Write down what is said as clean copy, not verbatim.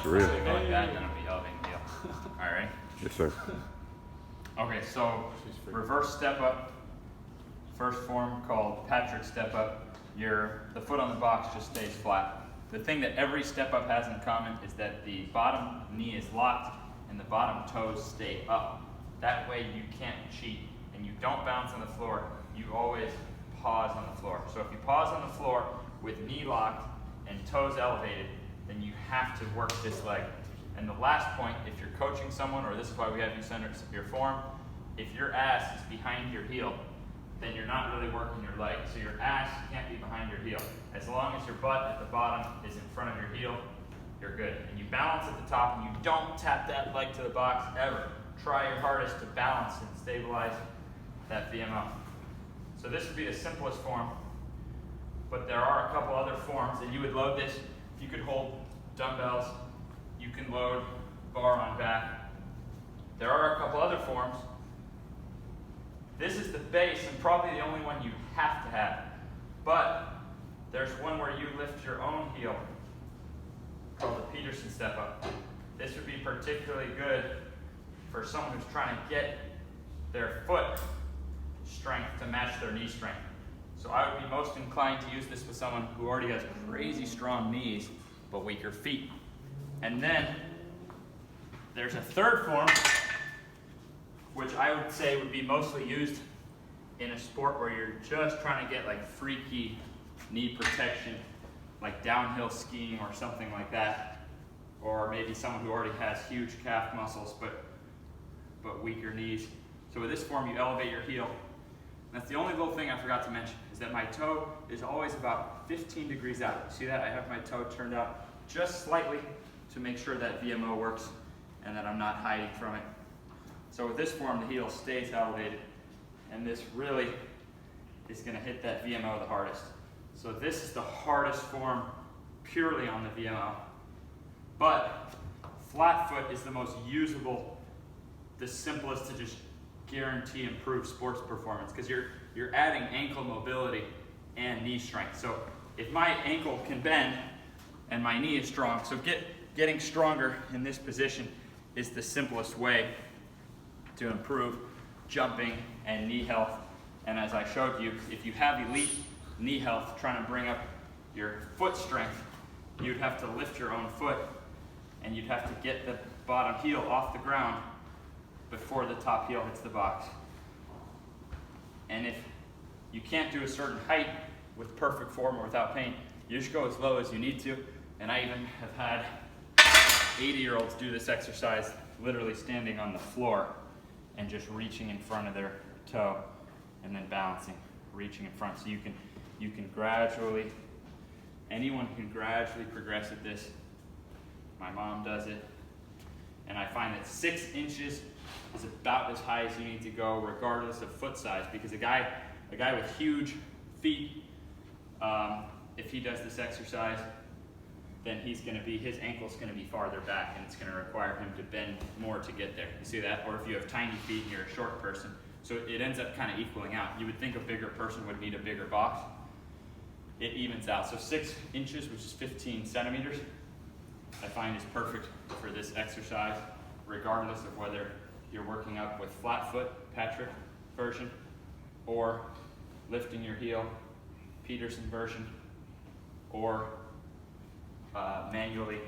Really? So you go like that, and then it'll be elevating the heel. All right. Yes, sir. Okay, so reverse step up. First form called Patrick step up. The foot on the box just stays flat. The thing that every step up has in common is that the bottom knee is locked and the bottom toes stay up. That way you can't cheat and you don't bounce on the floor. You always pause on the floor. So if you pause on the floor with knee locked and toes elevated, then you have to work this leg. And the last point, if you're coaching someone, or this is why we have you center your form, if your ass is behind your heel, then you're not really working your leg. So your ass can't be behind your heel. As long as your butt at the bottom is in front of your heel, you're good. And you balance at the top and you don't tap that leg to the box ever. Try your hardest to balance and stabilize that VMO. So this would be the simplest form, but there are a couple other forms, and you would load this. You could hold dumbbells, you can load bar on back. There are a couple other forms. This is the base and probably the only one you have to have. But there's one where you lift your own heel called the Peterson step up. This would be particularly good for someone who's trying to get their foot strength to match their knee strength. So I would be most inclined to use this with someone who already has crazy strong knees but weaker feet. And then there's a third form, which I would say would be mostly used in a sport where you're just trying to get like freaky knee protection, like downhill skiing or something like that, or maybe someone who already has huge calf muscles but weaker knees. So with this form, you elevate your heel. That's the only little thing I forgot to mention, is that my toe is always about 15 degrees out. See that? I have my toe turned out just slightly to make sure that VMO works and that I'm not hiding from it. So with this form, the heel stays elevated, and this really is going to hit that VMO the hardest. So this is the hardest form purely on the VMO. But flat foot is the most usable, the simplest to just guarantee improved sports performance, because you're adding ankle mobility and knee strength. So if my ankle can bend and my knee is strong, so getting stronger in this position is the simplest way to improve jumping and knee health. And as I showed you, if you have elite knee health trying to bring up your foot strength, you'd have to lift your own foot and you'd have to get the bottom heel off the ground before the top heel hits the box. And if you can't do a certain height with perfect form or without pain, you just go as low as you need to. And I even have had 80-year-olds do this exercise literally standing on the floor and just reaching in front of their toe and then balancing, reaching in front. So you can gradually, anyone can gradually progress at this. My mom does it. And I find that 6 inches is about as high as you need to go regardless of foot size, because a guy with huge feet, if he does this exercise, then his ankle's gonna be farther back and it's gonna require him to bend more to get there. You see that? Or if you have tiny feet and you're a short person. So it ends up kind of equaling out. You would think a bigger person would need a bigger box. It evens out. So 6 inches, which is 15 centimeters, I find is perfect for this exercise, regardless of whether you're working up with flat foot, Patrick version, or lifting your heel, Peterson version, or manually